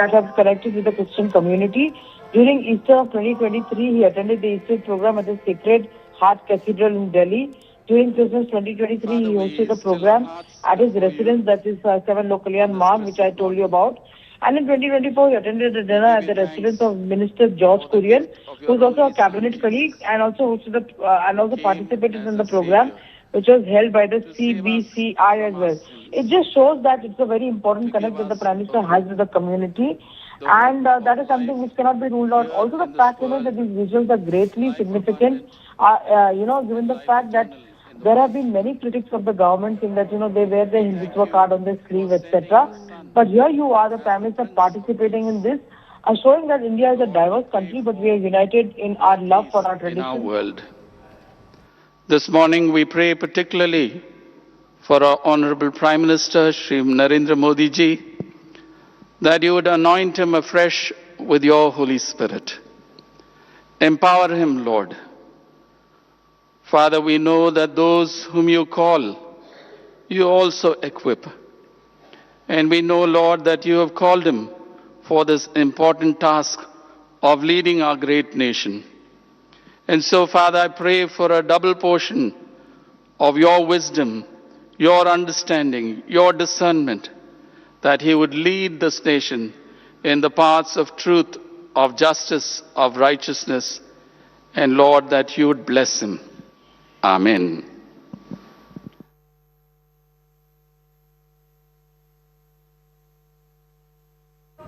that have connected with the Christian community. During Easter of 2023, he attended the Easter program at the Sacred Heart Cathedral in Delhi. During Christmas 2023, he hosted a program at his residence, that is 7 Lokalyan Marg, which I told you about. And in 2024, he attended a dinner at the residence of Minister George Kurian, who is also a cabinet colleague, and also hosted and also participated in the program, which was held by the CBCI as well. It just shows that it's a very important connect that the Prime Minister has with the community, and that is something which cannot be ruled out. Also, the fact that these visuals are greatly significant, given the fact that there have been many critics of the government saying that, they wear the Hindutva card on their sleeve, etc. But here you are, the Prime Minister, participating in this, showing that India is a diverse country, but we are united in our love for our tradition. In our world. This morning we pray particularly for our Honorable Prime Minister, Shri Narendra Modi ji, that you would anoint him afresh with your Holy Spirit. Empower him, Lord. Father, we know that those whom you call, you also equip. And we know, Lord, that you have called him for this important task of leading our great nation. And so, Father, I pray for a double portion of your wisdom, your understanding, your discernment, that he would lead this nation in the paths of truth, of justice, of righteousness, and Lord, that you would bless him. Amen.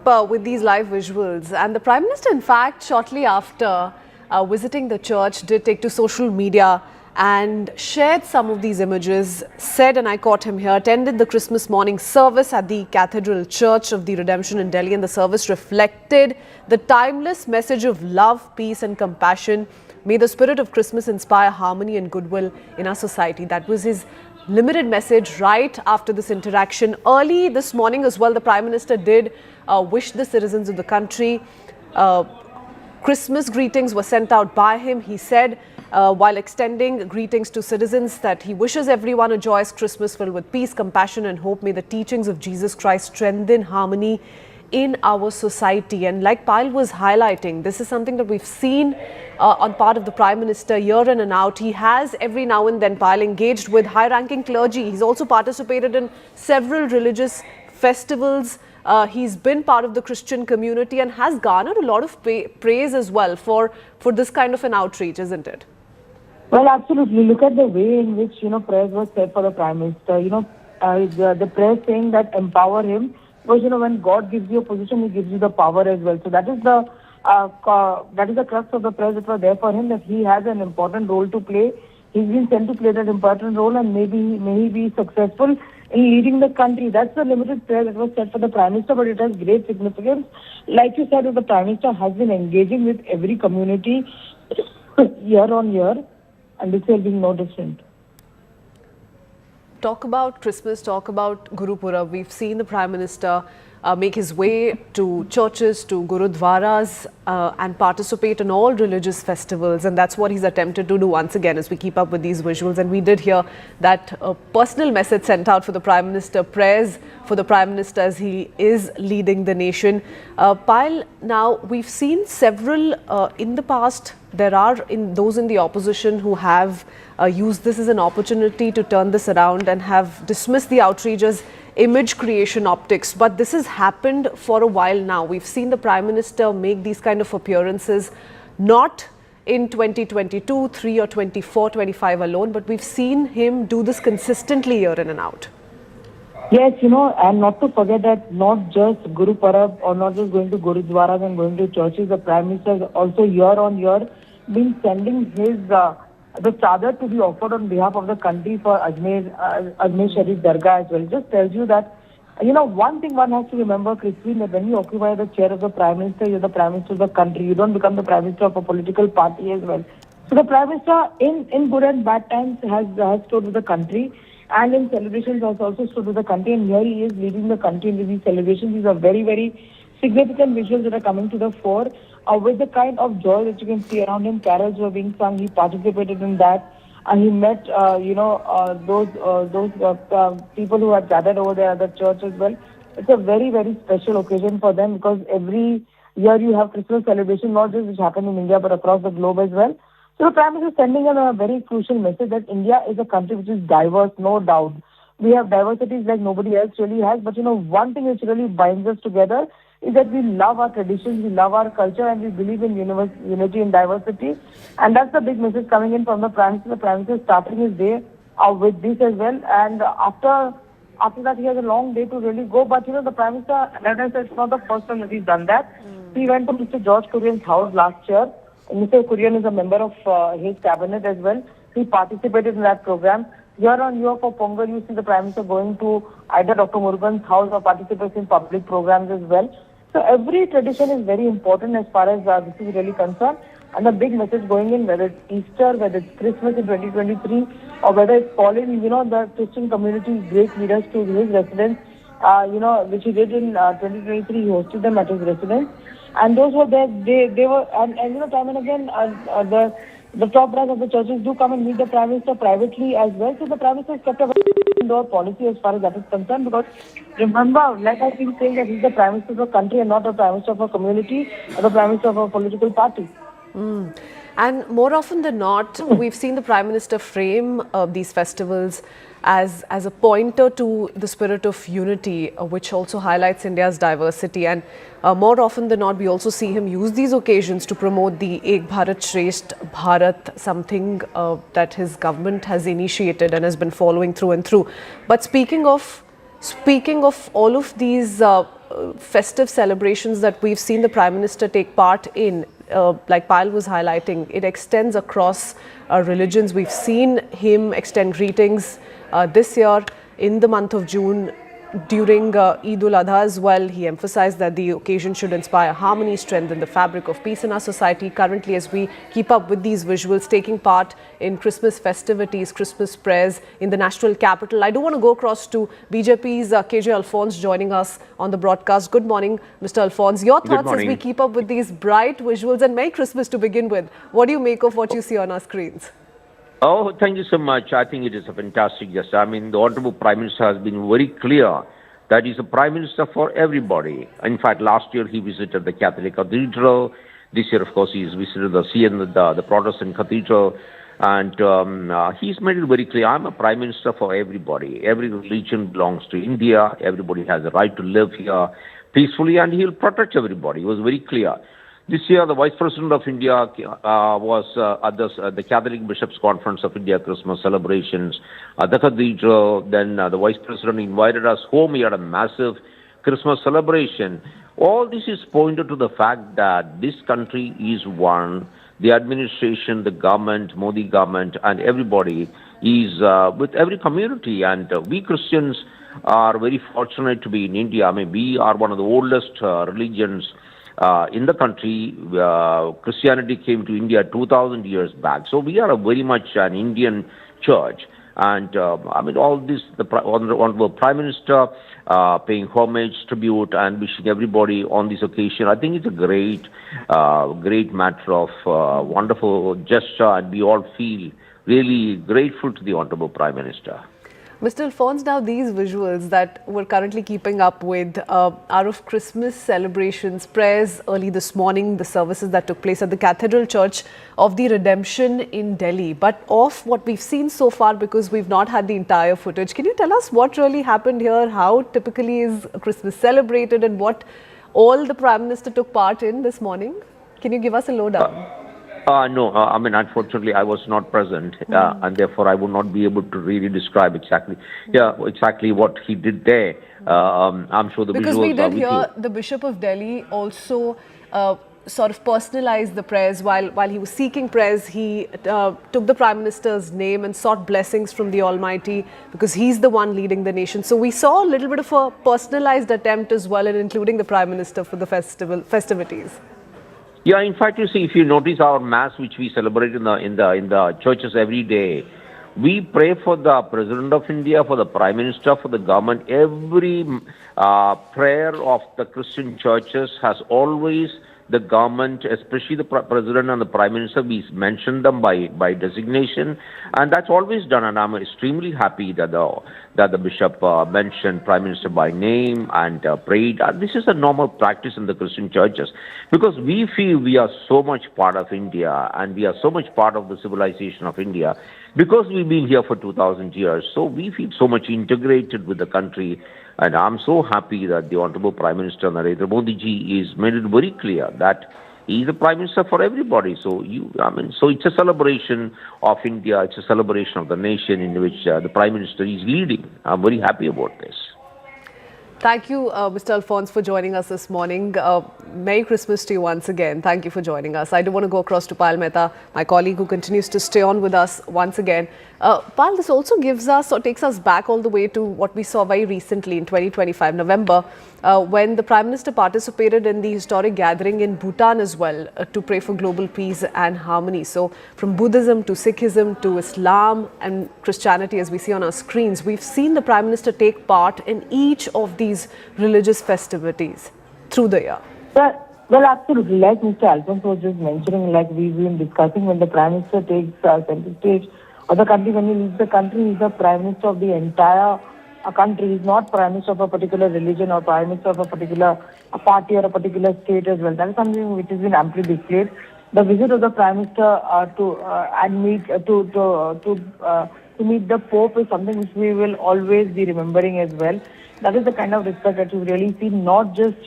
With these live visuals, and the Prime Minister, in fact, shortly after visiting the church, did take to social media and shared some of these images, said, and I caught him here, attended the Christmas morning service at the Cathedral Church of the Redemption in Delhi, and the service reflected the timeless message of love, peace and compassion. May the spirit of Christmas inspire harmony and goodwill in our society. That was his limited message right after this interaction. Early this morning as well, the Prime Minister did wish the citizens of the country. Christmas greetings were sent out by him. He said, while extending greetings to citizens, that he wishes everyone a joyous Christmas filled with peace, compassion and hope. May the teachings of Jesus Christ strengthen harmony in our society. And like Payal was highlighting, this is something that we've seen on part of the Prime Minister year in and out. He has every now and then, Payal, engaged with high-ranking clergy. He's also participated in several religious festivals. He's been part of the Christian community and has garnered a lot of praise as well for this kind of an outreach, isn't it? Well, absolutely. Look at the way in which, prayers were said for the Prime Minister. The prayer saying that empower him, because, when God gives you a position, he gives you the power as well. So that is the crux of the prayers that were there for him, that he has an important role to play. He's been sent to play that important role, and may he be successful in leading the country. That's the limited prayer that was said for the Prime Minister, but it has great significance. Like you said, the Prime Minister has been engaging with every community year on year, and this year being no different. Talk about Christmas, talk about Guru Purab. We've seen the Prime Minister make his way to churches, to Gurudwaras and participate in all religious festivals, and that's what he's attempted to do once again as we keep up with these visuals. And we did hear that personal message sent out for the Prime Minister, prayers for the Prime Minister as he is leading the nation. Payal, now we've seen several in the past. There are those in the opposition who have used this as an opportunity to turn this around and have dismissed the outrage as image creation optics. But this has happened for a while now. We've seen the Prime Minister make these kind of appearances, not in 2022, 3 or 24, 25 alone, but we've seen him do this consistently year in and out. Yes, and not to forget that not just Guru Parab or not just going to Gurudwaras and going to churches, the Prime Minister has also year on year been sending his the chadar to be offered on behalf of the country for Ajmer Sharif Dargah as well. It just tells you that, one thing one has to remember, Christine, that when you occupy the chair of the Prime Minister, you're the Prime Minister of the country. You don't become the Prime Minister of a political party as well. So the Prime Minister, in good and bad times, has stood with the country, and in celebrations has also stood with the country, and here he is leading the country in these celebrations. These are very, very significant visuals that are coming to the fore. With the kind of joy that you can see around him, carols were being sung, he participated in that. He met, those people who had gathered over there at the church as well. It's a very, very special occasion for them because every year you have Christmas celebration, not just which happen in India, but across the globe as well. So the Prime Minister is sending a very crucial message that India is a country which is diverse, no doubt. We have diversities like nobody else really has, but one thing which really binds us together is that we love our traditions, we love our culture, and we believe in unity and diversity. And that's the big message coming in from the Prime Minister. The Prime Minister is starting his day with this as well. And after that, he has a long day to really go. But the Prime Minister, like I said, it's not the first time that he's done that. He went to Mr. George Kurian's house last year. Mr. Kurian is a member of his cabinet as well. He participated in that program. Year on year for Pongal, you see the Prime Minister going to either Dr. Murugan's house or participating in public programs as well. So every tradition is very important as far as this is really concerned. And the big message going in, whether it's Easter, whether it's Christmas in 2023, or whether it's calling, the Christian community's great leaders to his residence, which he did in 2023, he hosted them at his residence. And those were there, they were, and time and again, the top brass of the churches do come and meet the Prime Minister privately as well. So the Prime Minister has kept a indoor policy as far as that is concerned, because remember, like I've been saying, that he's the Prime Minister of a country and not the Prime Minister of a community or the Prime Minister of a political party. And more often than not, we've seen the Prime Minister frame these festivals as a pointer to the spirit of unity, which also highlights India's diversity. And more often than not, we also see him use these occasions to promote the Ek Bharat Shresht Bharat, something that his government has initiated and has been following through and through. But speaking of all of these festive celebrations that we've seen the Prime Minister take part in, like Payal was highlighting, it extends across religions. We've seen him extend greetings this year in the month of June during Eid ul-Adha as well. He emphasized that the occasion should inspire harmony, strengthen the fabric of peace in our society. Currently, as we keep up with these visuals, taking part in Christmas festivities, Christmas prayers in the national capital. I do want to go across to BJP's KJ Alphonse joining us on the broadcast. Good morning, Mr. Alphonse. Your thoughts as we keep up with these bright visuals, and Merry Christmas to begin with. What do you make of what you see on our screens? Oh, thank you so much. I think it is a fantastic gesture. I mean, the Honorable Prime Minister has been very clear that he's a Prime Minister for everybody. In fact, last year he visited the Catholic Cathedral. This year, of course, he's visited the Protestant Cathedral. And he's made it very clear, I'm a Prime Minister for everybody. Every religion belongs to India. Everybody has a right to live here peacefully, and he'll protect everybody. He was very clear. This year, the Vice President of India was at the Catholic Bishops' Conference of India Christmas celebrations at the Cathedral. Then the Vice President invited us home. He had a massive Christmas celebration. All this is pointed to the fact that this country is one. The administration, the government, Modi government, and everybody is with every community. And we Christians are very fortunate to be in India. I mean, we are one of the oldest religions in the country. Christianity came to India 2,000 years back. So we are very much an Indian church. And I mean, all this, the Honorable Prime Minister paying homage, tribute, and wishing everybody on this occasion. I think it's a great matter of wonderful gesture, and we all feel really grateful to the Honorable Prime Minister. Mr. Alphonse, now these visuals that we're currently keeping up with are of Christmas celebrations, prayers early this morning, the services that took place at the Cathedral Church of the Redemption in Delhi. But of what we've seen so far, because we've not had the entire footage, can you tell us what really happened here? How typically is Christmas celebrated, and what all the Prime Minister took part in this morning? Can you give us a lowdown? No, I mean, unfortunately, I was not present, and therefore I would not be able to really describe exactly what he did there. I'm sure the because visuals we did are with hear you. the Bishop of Delhi also sort of personalized the prayers while he was seeking prayers. He took the Prime Minister's name and sought blessings from the Almighty, because he's the one leading the nation. So we saw a little bit of a personalized attempt as well in including the Prime Minister for the festivities. Yeah, in fact, you see, if you notice our mass, which we celebrate in the churches every day, we pray for the President of India, for the Prime Minister, for the government. Every prayer of the Christian churches has always the government, especially the President and the Prime Minister, we mentioned them by designation, and that's always done. And I'm extremely happy that the Bishop mentioned Prime Minister by name and prayed. This is a normal practice in the Christian churches, because we feel we are so much part of India and we are so much part of the civilization of India, because we've been here for 2,000 years. So we feel so much integrated with the country. And I'm so happy that the Honorable Prime Minister Narendra Modi ji is made it very clear that he is the Prime Minister for everybody. So so it's a celebration of India. It's a celebration of the nation in which the Prime Minister is leading. I'm very happy about this. Thank you, Mr. Alphonse, for joining us this morning. Merry Christmas to you once again. Thank you for joining us. I do want to go across to Payal Mehta, my colleague who continues to stay on with us once again. Payal, this also gives us or takes us back all the way to what we saw very recently in 2025 November, when the Prime Minister participated in the historic gathering in Bhutan as well to pray for global peace and harmony. So from Buddhism to Sikhism to Islam and Christianity, as we see on our screens, we've seen the Prime Minister take part in each of these religious festivities through the year. Well, absolutely. Like Mr. Alphonse was just mentioning, like we've been discussing, when the Prime Minister takes center stage of the country, when he leaves the country, he's the Prime Minister of the entire country. He's not Prime Minister of a particular religion or Prime Minister of a particular party or a particular state as well. That is something which has been amply displayed. The visit of the Prime Minister to meet the Pope is something which we will always be remembering as well. That is the kind of respect that we've really seen, not just,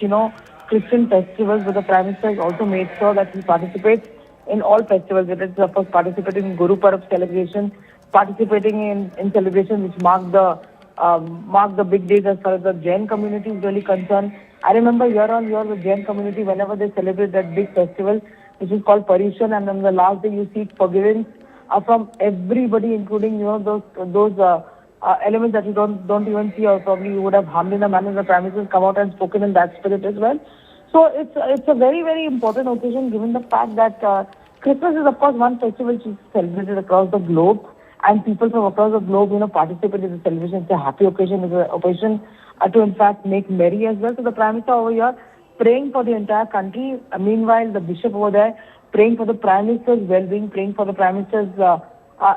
Christian festivals, but the Prime Minister has also made sure that he participates in all festivals, whether it's, of course, participating in Guru Parab celebration, participating in celebrations which mark the big days as far as the Jain community is really concerned. I remember year on year the Jain community, whenever they celebrate that big festival, which is called Parishan, and on the last day you seek forgiveness from everybody, including, those elements that you don't even see, or probably you would have harmed in a manner. The Prime Minister has come out and spoken in that spirit as well. So it's a very, very important occasion, given the fact that Christmas is, of course, one festival which is celebrated across the globe, and people from across the globe, participate in the celebration. It's a happy occasion. It's an occasion to, in fact, make merry as well. So the Prime Minister over here praying for the entire country. Meanwhile, the Bishop over there praying for the Prime Minister's well-being, praying for the Prime Minister's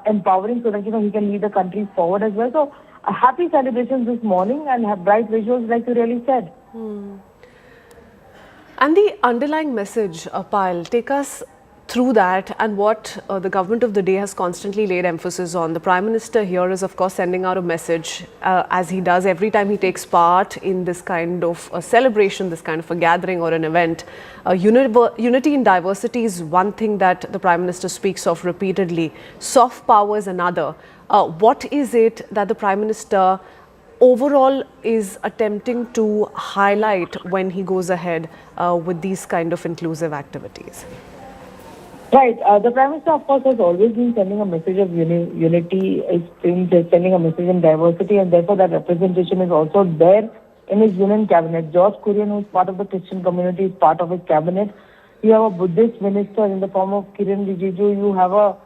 empowering, so that, he can lead the country forward as well. So happy celebrations this morning and have bright visuals, like you really said. And the underlying message, Payal, take us through that and what the government of the day has constantly laid emphasis on. The Prime Minister here is, of course, sending out a message, as he does every time he takes part in this kind of a celebration, this kind of a gathering or an event. Unity in diversity is one thing that the Prime Minister speaks of repeatedly. Soft power is another. What is it that the Prime Minister overall is attempting to highlight when he goes ahead with these kind of inclusive activities? Right. The Prime Minister, of course, has always been sending a message of unity, is sending a message in diversity, and therefore that representation is also there in his union cabinet. George Kurian, who is part of the Christian community, is part of his cabinet. You have a Buddhist minister in the form of Kiran Rijiju. You have a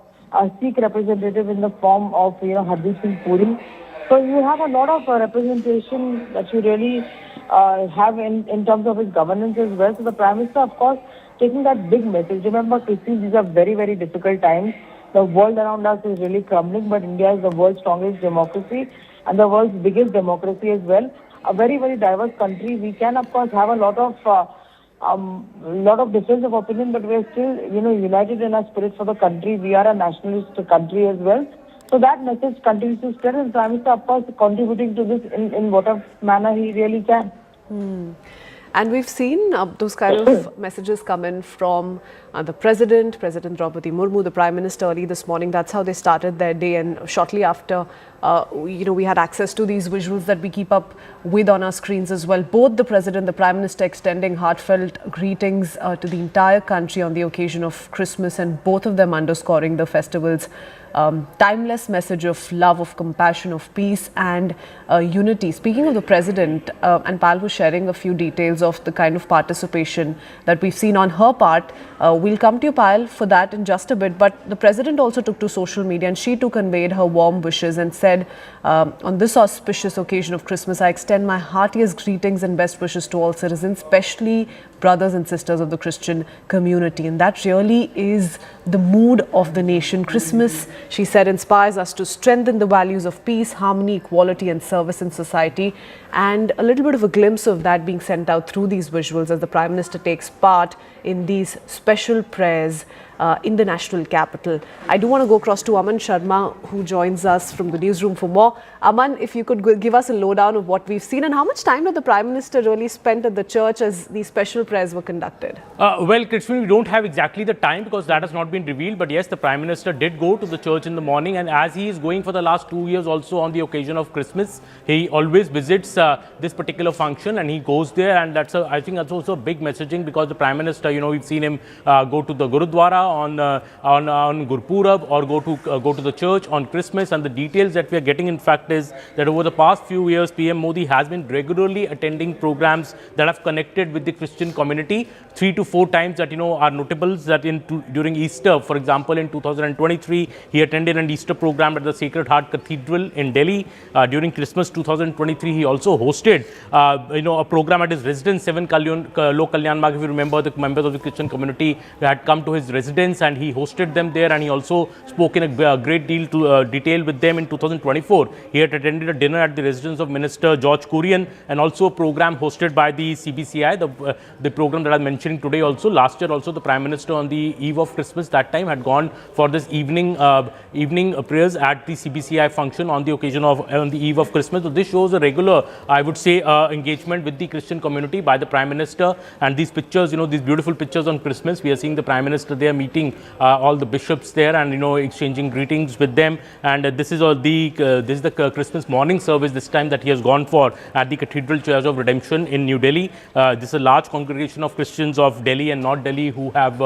Sikh representative in the form of, Hardeep Singh Puri. So you have a lot of representation that you really have in terms of his governance as well. So the Prime Minister, of course, taking that big message. Remember, Christians, these are very, very difficult times. The world around us is really crumbling, but India is the world's strongest democracy and the world's biggest democracy as well. A very, very diverse country. We can, of course, have a lot of difference of opinion, but we are still, united in our spirit for the country. We are a nationalist country as well. So that message continues to spread, and Prime Minister, of course, contributing to this in whatever manner he really can. And we've seen those kind of messages come in from the President Draupadi Murmu, the Prime Minister early this morning. That's how they started their day. And shortly after, we had access to these visuals that we keep up with on our screens as well. Both the President, the Prime Minister extending heartfelt greetings to the entire country on the occasion of Christmas, and both of them underscoring the festival's timeless message of love, of compassion, of peace and unity. Speaking of the President, and Payal was sharing a few details of the kind of participation that we've seen on her part. We'll come to you, Payal, for that in just a bit. But the President also took to social media, and she too conveyed her warm wishes and said, on this auspicious occasion of Christmas, I extend my heartiest greetings and best wishes to all citizens, especially brothers and sisters of the Christian community. And that really is the mood of the nation. Christmas, she said, inspires us to strengthen the values of peace, harmony, equality and service in society. And a little bit of a glimpse of that being sent out through these visuals as the Prime Minister takes part in these special prayers in the national capital. I do want to go across to Aman Sharma, who joins us from the newsroom for more. Aman, if you could give us a lowdown of what we've seen and how much time did the Prime Minister really spend at the church as these special prayers were conducted? Well, Krishna, we don't have exactly the time because that has not been revealed. But yes, the Prime Minister did go to the church in the morning, and as he is going for the last 2 years also on the occasion of Christmas, he always visits this particular function and he goes there, and I think that's also a big messaging because the Prime Minister, we've seen him go to the Gurudwara on Gurpurab or go to the church on Christmas. And the details that we are getting, in fact, is that over the past few years, PM Modi has been regularly attending programs that have connected with the Christian community. 3 to 4 times that are notables that during Easter, for example, in 2023, he attended an Easter program at the Sacred Heart Cathedral in Delhi. During Christmas 2023, he also hosted a program at his residence, 7 Lok Kalyan Marg. If you remember, the members of the Christian community had come to his residence and he hosted them there, and he also spoke in a great deal to detail with them in 2024. He had attended a dinner at the residence of Minister George Kurian, and also a program hosted by the CBCI, the program that I'm mentioning today also. Last year also, the Prime Minister on the eve of Christmas that time had gone for this evening prayers at the CBCI function on the occasion of on the eve of Christmas. So this shows a regular, I would say, engagement with the Christian community by the Prime Minister. And these pictures, these beautiful pictures on Christmas, we are seeing the Prime Minister there meeting all the bishops there and exchanging greetings with them. And this is the Christmas morning service this time that he has gone for at the Cathedral Church of Redemption in New Delhi. This is a large congregation of Christians of Delhi and North Delhi who have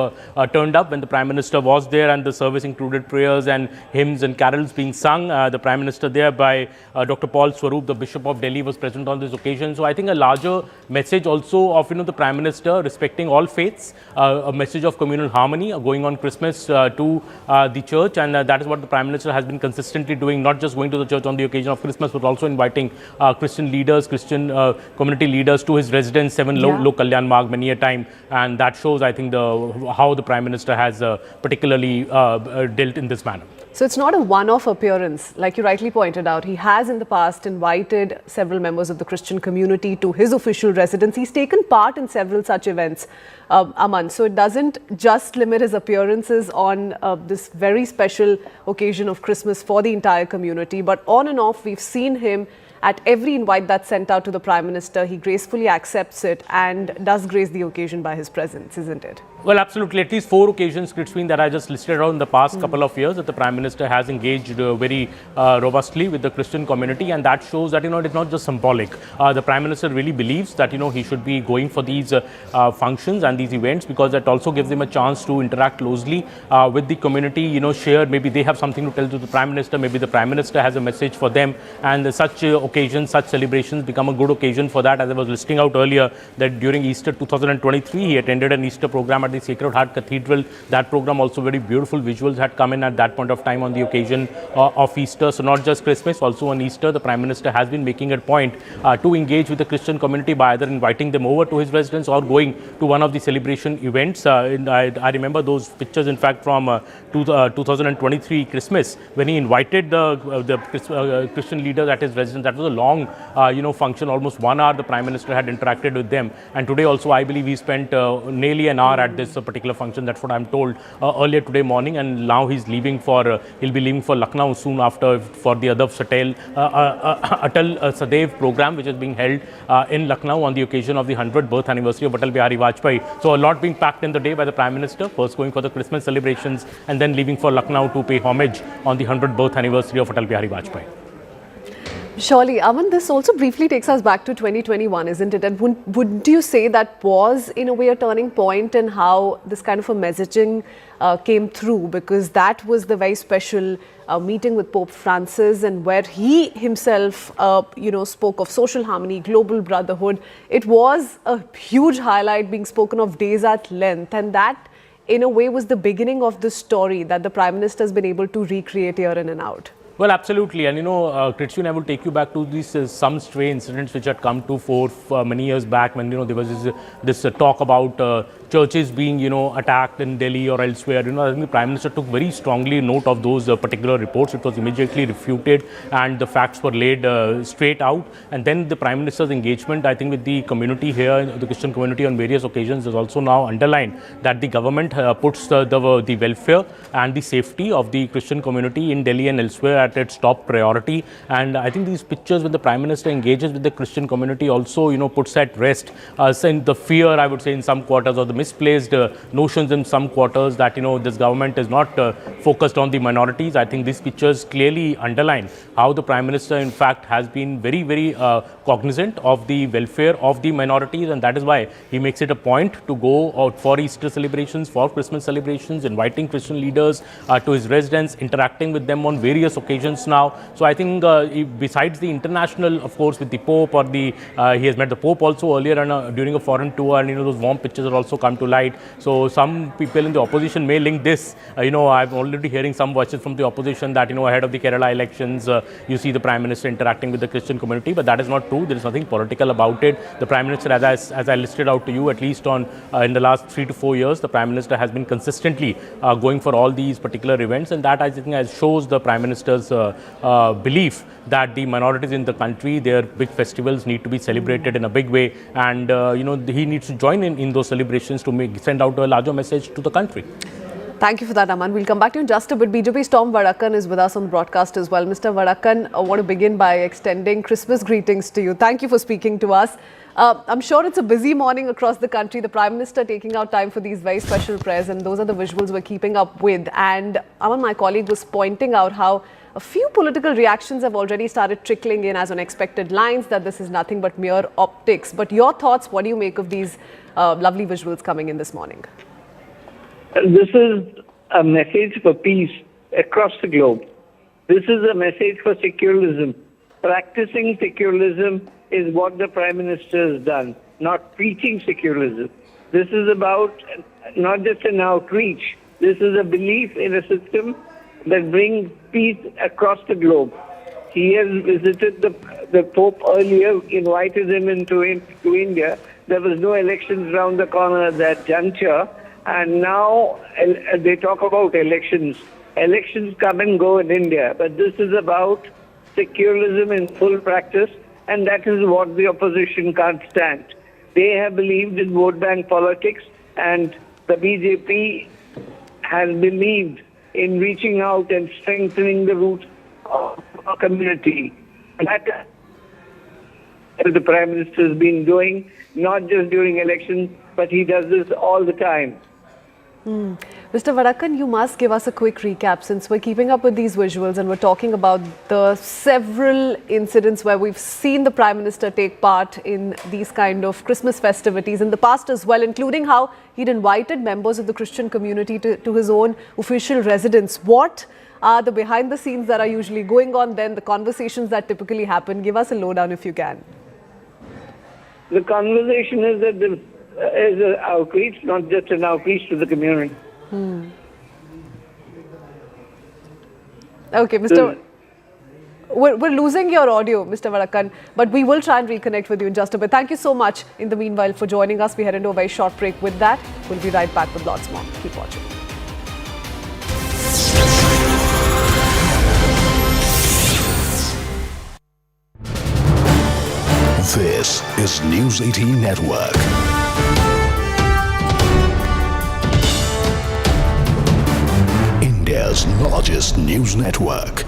turned up when the Prime Minister was there, and the service included prayers and hymns and carols being sung. The Prime Minister there by Dr. Paul Swaroop, the Bishop of Delhi, was present on this occasion. So I think a larger message also of the Prime Minister respecting all faiths, a message of communal harmony going on Christmas to the church, and that is what the Prime Minister has been consistently doing, not just going to the church on the occasion of Christmas, but also inviting Christian leaders, Christian community leaders to his residence, 7 Lok Kalyan Marg, many a time. And that shows, I think, how the Prime Minister has particularly dealt in this manner. So it's not a one-off appearance, like you rightly pointed out. He has in the past invited several members of the Christian community to his official residence. He's taken part in several such events, Aman. So it doesn't just limit his appearances on this very special occasion of Christmas for the entire community, but on and off, we've seen him at every invite that's sent out to the Prime Minister. He gracefully accepts it and does grace the occasion by his presence, isn't it? Well, absolutely. At least 4 occasions, Christine, that I just listed out in the past couple of years that the Prime Minister has engaged very robustly with the Christian community, and that shows that, it is not just symbolic. The Prime Minister really believes that, he should be going for these functions and these events because that also gives him a chance to interact closely with the community, share, maybe they have something to tell to the Prime Minister, maybe the Prime Minister has a message for them, and such occasions, such celebrations become a good occasion for that. As I was listing out earlier, that during Easter 2023, he attended an Easter program at the Sacred Heart Cathedral. That program also very beautiful visuals had come in at that point of time on the occasion of Easter. So not just Christmas, also on Easter, the Prime Minister has been making a point to engage with the Christian community by either inviting them over to his residence or going to one of the celebration events. I remember those pictures, in fact, from 2023 Christmas, when he invited the Christian leaders at his residence. That was a long, function, almost 1 hour the Prime Minister had interacted with them. And today also, I believe he spent nearly an hour at this particular function. That's what I'm told earlier today morning. And now he's leaving he'll be leaving for Lucknow soon after for the Atal Sadev program, which is being held in Lucknow on the occasion of the 100th birth anniversary of Atal Bihari Vajpayee. So a lot being packed in the day by the Prime Minister, first going for the Christmas celebrations and then leaving for Lucknow to pay homage on the 100th birth anniversary of Atal Bihari Vajpayee. Surely, Aman, this also briefly takes us back to 2021, isn't it? And would you say that was, in a way, a turning point in how this kind of a messaging came through? Because that was the very special meeting with Pope Francis, and where he himself, spoke of social harmony, global brotherhood. It was a huge highlight being spoken of days at length, and that, in a way, was the beginning of the story that the Prime Minister has been able to recreate year in and out. Well, absolutely. And Kritshin, I will take you back to these some stray incidents which had come to fore many years back when, there was this talk about churches being, attacked in Delhi or elsewhere. I think the Prime Minister took very strongly note of those particular reports. It was immediately refuted and the facts were laid straight out. And then the Prime Minister's engagement, I think, with the community here, the Christian community on various occasions is also now underlined that the government puts the welfare and the safety of the Christian community in Delhi and elsewhere at its top priority. And I think these pictures when the Prime Minister engages with the Christian community also, puts at rest the fear, I would say, in some quarters, or the misplaced notions in some quarters that, this government is not focused on the minorities. I think these pictures clearly underline how the Prime Minister, in fact, has been very, very cognizant of the welfare of the minorities. And that is why he makes it a point to go out for Easter celebrations, for Christmas celebrations, inviting Christian leaders to his residence, interacting with them on various occasions now. So I think besides the international, of course, with the Pope or he has met the Pope also earlier during a foreign tour, and those warm pictures have also come to light. So some people in the opposition may link this. I'm already hearing some voices from the opposition that ahead of the Kerala elections, you see the Prime Minister interacting with the Christian community, but that is not true. There is nothing political about it. The Prime Minister, as I listed out to you, at least in the last 3 to 4 years, the Prime Minister has been consistently going for all these particular events, and that I think shows the Prime Minister's belief that the minorities in the country, their big festivals need to be celebrated in a big way, and he needs to join in those celebrations to send out a larger message to the country. Thank you for that, Aman. We'll come back to you in just a bit. BJP's Tom Vadakkan is with us on the broadcast as well. Mr. Vadakkan, I want to begin by extending Christmas greetings to you. Thank you for speaking to us. I'm sure it's a busy morning across the country. The Prime Minister taking out time for these very special prayers, and those are the visuals we're keeping up with. And Aman, my colleague, was pointing out how a few political reactions have already started trickling in as unexpected lines, that this is nothing but mere optics. But your thoughts, what do you make of these lovely visuals coming in this morning? This is a message for peace across the globe. This is a message for secularism. Practicing secularism is what the Prime Minister has done, not preaching secularism. This is about not just an outreach. This is a belief in a system that brings peace across the globe. He has visited the Pope earlier, invited him into India. There was no elections around the corner at that juncture. And now they talk about elections. Elections come and go in India. But this is about secularism in full practice. And that is what the opposition can't stand. They have believed in vote bank politics. And the BJP has believed in reaching out and strengthening the roots of our community. That the Prime Minister has been doing, not just during elections, but he does this all the time. Mr. Vadakkan, you must give us a quick recap, since we're keeping up with these visuals and we're talking about the several incidents where we've seen the Prime Minister take part in these kind of Christmas festivities in the past as well, including how he'd invited members of the Christian community to his own official residence. What are the behind the scenes that are usually going on then, the conversations that typically happen? Give us a lowdown if you can. The conversation is that there is an outreach, not just an outreach to the community. Okay, Mr. We're losing your audio, Mr. Vadakkan, but we will try and reconnect with you in just a bit. Thank you so much in the meanwhile for joining us. We head into a very short break with that. We'll be right back with lots more. Keep watching. This is News 18 Network. India's largest news network.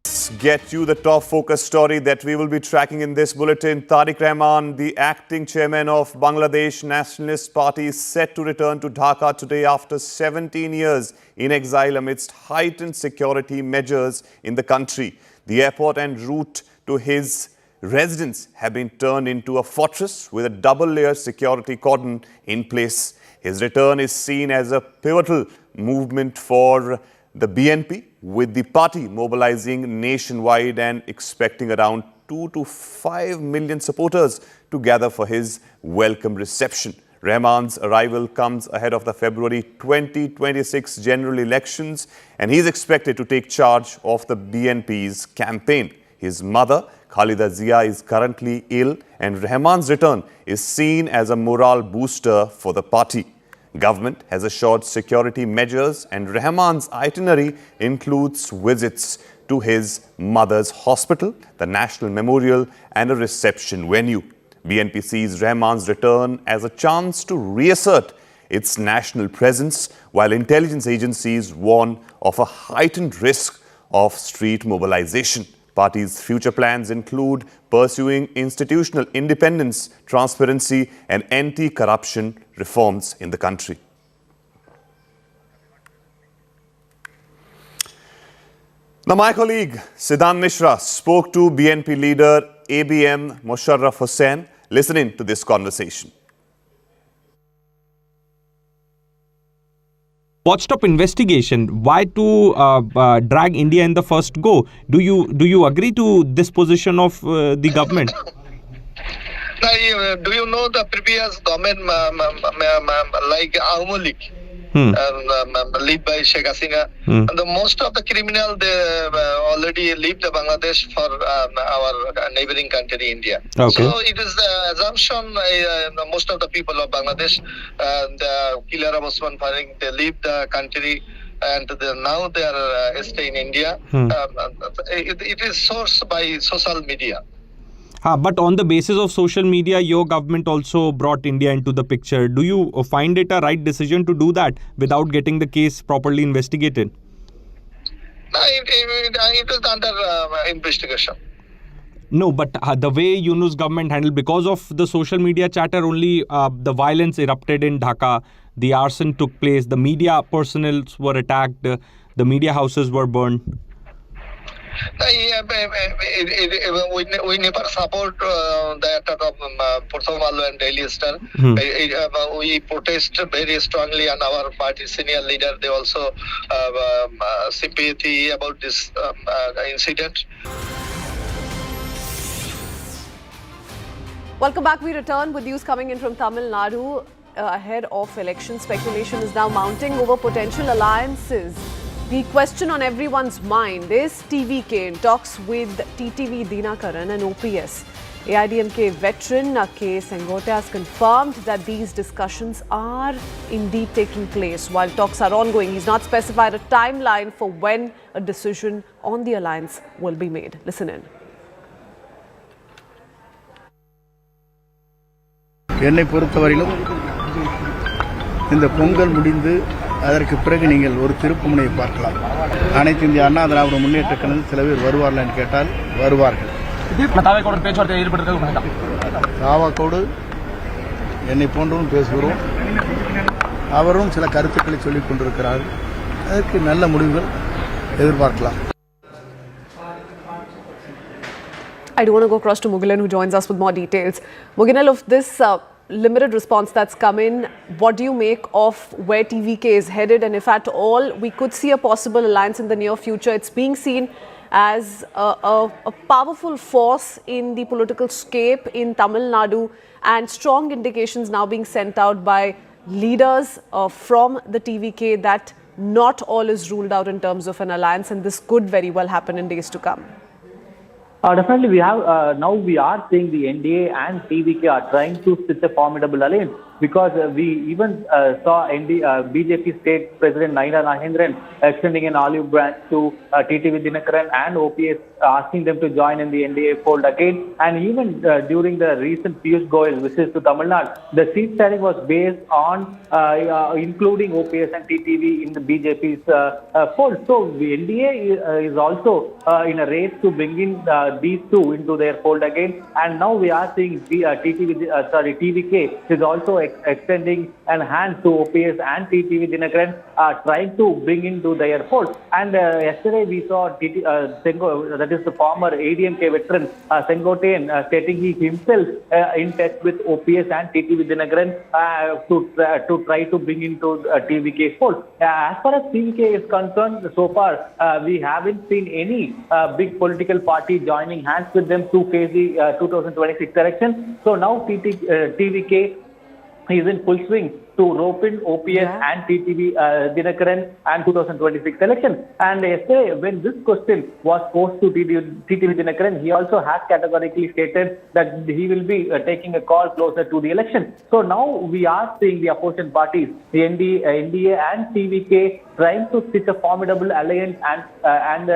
Let's get you the top focus story that we will be tracking in this bulletin. Tarique Rahman, the acting chairman of Bangladesh Nationalist Party, is set to return to Dhaka today after 17 years in exile amidst heightened security measures in the country. The airport en route to his residence have been turned into a fortress with a double-layer security cordon in place. His return is seen as a pivotal movement for the BNP, with the party mobilizing nationwide and expecting around 2 to 5 million supporters to gather for his welcome reception. Rahman's arrival comes ahead of the February 2026 general elections, and he is expected to take charge of the BNP's campaign. His mother, Khalida Zia, is currently ill, and Rahman's return is seen as a morale booster for the party. Government has assured security measures, and Rahman's itinerary includes visits to his mother's hospital, the National Memorial, and a reception venue. BNP sees Rahman's return as a chance to reassert its national presence, while intelligence agencies warn of a heightened risk of street mobilization. Party's future plans include pursuing institutional independence, transparency, and anti-corruption reforms in the country. Now, my colleague Siddhant Mishra spoke to BNP leader ABM Musharraf Hussain. Listen in to this conversation. Watched up investigation. Why to drag India in the first go? Do you agree to this position of the government? Do you know the previous government like Aravalli? Led by Sheikh Hasina. The most of the criminal they already leave the Bangladesh for our neighboring country India. Okay. So it is the assumption most of the people of Bangladesh, the killer of Osman Faring, they leave the country and now they are staying in India. It is sourced by social media. But on the basis of social media, your government also brought India into the picture. Do you find it a right decision to do that without getting the case properly investigated? It is under investigation. No, but the way Yunus government handled, because of the social media chatter, only the violence erupted in Dhaka, the arson took place, the media personnel were attacked, the media houses were burned. We never support the attack of Porthomalu and Daily Star. We protest very strongly, and our party senior leader, they also sympathy about this incident. Welcome back. We return with news coming in from Tamil Nadu. Ahead of election, speculation is now mounting over potential alliances. The question on everyone's mind is TVK in talks with TTV Dinakaran and OPS. AIDMK veteran K. Sengote has confirmed that these discussions are indeed taking place. While talks are ongoing, he's not specified a timeline for when a decision on the alliance will be made. Listen in. என்னை பொறுத்தவரையிலும் இந்த பொங்கல் முடிந்து அதற்கு பிறகு நீங்கள் ஒரு திருப்புமுனையை பார்க்கலாம். அனைத்து இந்திய அண்ணா திராவிட முன்னேற்ற கழகத்தில் சில பேர் வருவார்கள் என்று கேட்டால் வருவார்கள். தாவாக்கோடு என்னை போன்றவரும் பேசுகிறோம். அவரும் சில கருத்துக்களை சொல்லிக் கொண்டிருக்கிறார். அதற்கு நல்ல முடிவுகள் எதிர்பார்க்கலாம். I do want to go across to Mugilan, who joins us with more details. Mugilan, of this limited response that's come in, what do you make of where TVK is headed? And if at all we could see a possible alliance in the near future, it's being seen as a powerful force in the political scape in Tamil Nadu, and strong indications now being sent out by leaders from the TVK that not all is ruled out in terms of an alliance, and this could very well happen in days to come. Definitely, we have now we are seeing the NDA and TVK are trying to stitch a formidable alliance, because we even saw BJP State President Naina Nahendran extending an olive branch to TTV Dinakaran and OPS, asking them to join in the NDA fold again. And even during the recent Piyush Goyal visit to Tamil Nadu, the seat sharing was based on including OPS and TTV in the BJP's fold. So the NDA is also in a race to bring in these two into their fold again. And now we are seeing TVK is also extending an hand to OPS and TTV Dinakaran, trying to bring into their fold. And yesterday we saw Sengo, that is the former ADMK veteran Sengote, stating he himself in touch with OPS and TTV Dinakaran to try to bring into TVK fold. As far as TVK is concerned, so far we haven't seen any big political party joining hands with them to face the 2026 election. So now TVK he is in full swing to rope in OPS and TTV Dinakaran and 2026 election. And yesterday, when this question was posed to TTV Dinakaran, he also has categorically stated that he will be taking a call closer to the election. So now we are seeing the opposition parties, the NDA and TVK, trying to stitch a formidable alliance and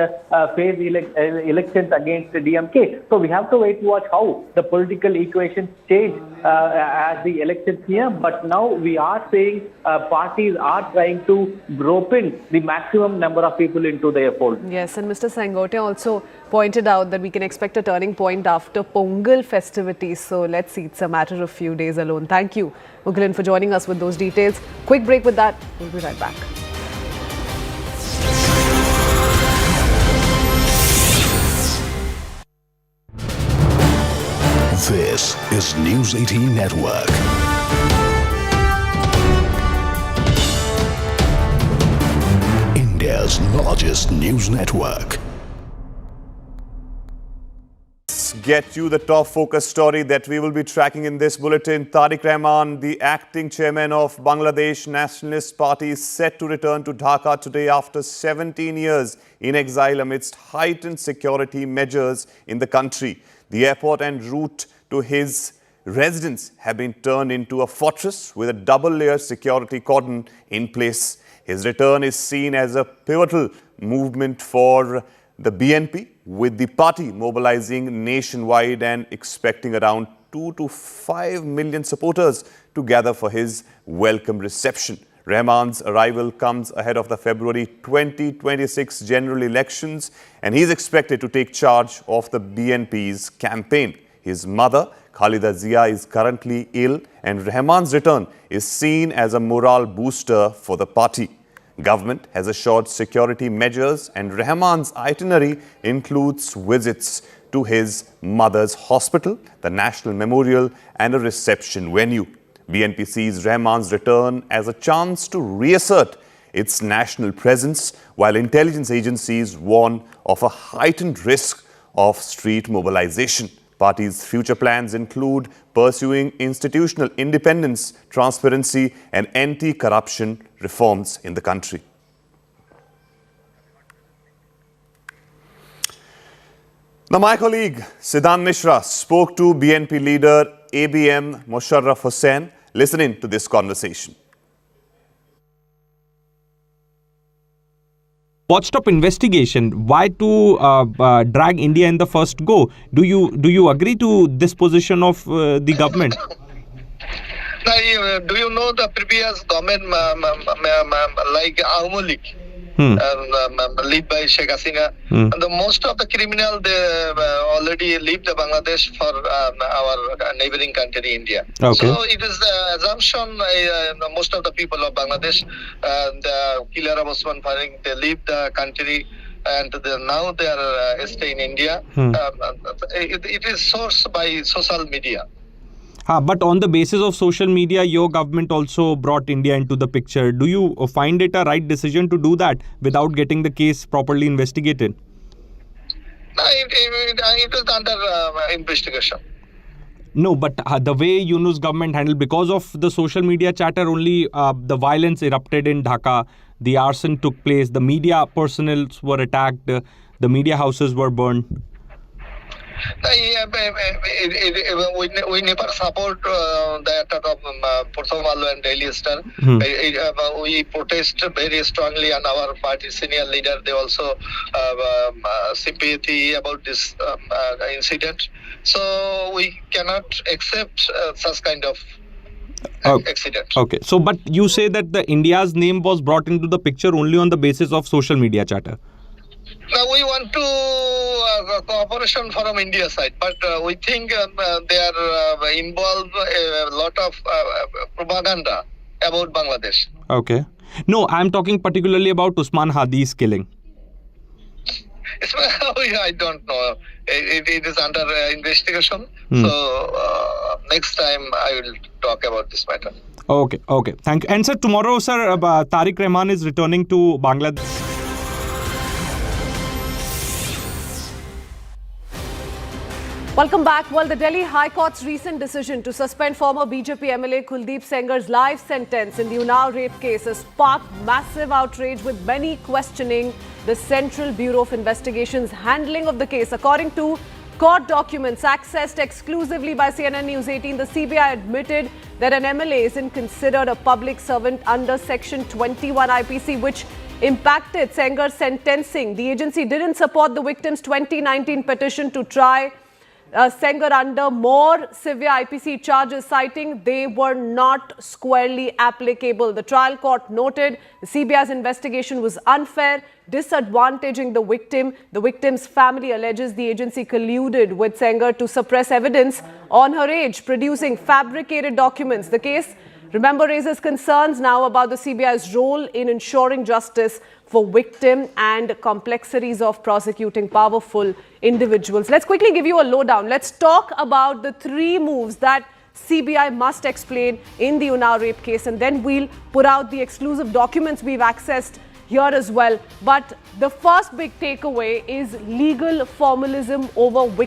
face elections against the DMK. So we have to wait to watch how the political equations change as the elections near. But now we are saying parties are trying to rope in the maximum number of people into their fold. Yes, and Mr. Sengote also pointed out that we can expect a turning point after Pongal festivities. So let's see, it's a matter of few days alone. Thank you, Mughlan, for joining us with those details. Quick break with that. We'll be right back. This is News 18 Network. India's largest news network. Let's get you the top focus story that we will be tracking in this bulletin. Tarique Rahman, the acting chairman of Bangladesh Nationalist Party, is set to return to Dhaka today after 17 years in exile amidst heightened security measures in the country. The airport and route to his residence have been turned into a fortress with a double-layer security cordon in place. His return is seen as a pivotal movement for the BNP, with the party mobilizing nationwide and expecting around 2 to 5 million supporters to gather for his welcome reception. Rahman's arrival comes ahead of the February 2026 general elections, and he is expected to take charge of the BNP's campaign. His mother, Khalida Zia, is currently ill, and Rahman's return is seen as a morale booster for the party. Government has assured security measures, and Rahman's itinerary includes visits to his mother's hospital, the National Memorial, and a reception venue. BNP sees Rahman's return as a chance to reassert its national presence, while intelligence agencies warn of a heightened risk of street mobilization. Party's future plans include pursuing institutional independence, transparency, and anti-corruption reforms in the country. Now, my colleague Siddhant Mishra spoke to BNP leader ABM Musharraf Hussain. Listen in to this conversation. Watched up investigation. Why to drag India in the first go? Do you agree to this position of the government? Now, do you know the previous government, like Aravalli, led by Sheikh Hasina, and the most of the criminal they already left Bangladesh for our neighboring country India. Okay. So it is the assumption most of the people of Bangladesh, the killer of Osman Faring, they leave the country and now they are staying in India. It is sourced by social media. But on the basis of social media, your government also brought India into the picture. Do you find it a right decision to do that without getting the case properly investigated? It is under investigation. No, but the way Yunus government handled, because of the social media chatter, only the violence erupted in Dhaka. The arson took place. The media personnel were attacked. The media houses were burned. We never support the attack of Porthomalu and Daily Star. We protest very strongly, and our party senior leader, they also sympathy about this incident. So we cannot accept such kind of accident. Okay, so but you say that the India's name was brought into the picture only on the basis of social media chatter. Now we want to cooperation from India side, but we think they are involved a lot of propaganda about Bangladesh. Okay. No, I'm talking particularly about Usman Hadi's killing. I don't know. It is under investigation. So next time I will talk about this matter. Okay. Thank you. And sir, tomorrow, sir, Tarique Rahman is returning to Bangladesh. Welcome back. Well, the Delhi High Court's recent decision to suspend former BJP MLA Kuldeep Sengar's life sentence in the Unnao rape case has sparked massive outrage, with many questioning the Central Bureau of Investigation's handling of the case. According to court documents accessed exclusively by CNN News 18, the CBI admitted that an MLA isn't considered a public servant under Section 21 IPC, which impacted Sengar's sentencing. The agency didn't support the victim's 2019 petition to try Sengar under more severe IPC charges, citing they were not squarely applicable. The trial court noted the CBI's investigation was unfair, disadvantaging the victim. The victim's family alleges the agency colluded with Sengar to suppress evidence on her age, producing fabricated documents. The case, remember, raises concerns now about the CBI's role in ensuring justice for victim and complexities of prosecuting powerful individuals. Let's quickly give you a lowdown. Let's talk about the 3 moves that CBI must explain in the Unnao rape case, and then we'll put out the exclusive documents we've accessed here as well. But the first big takeaway is legal formalism over victim.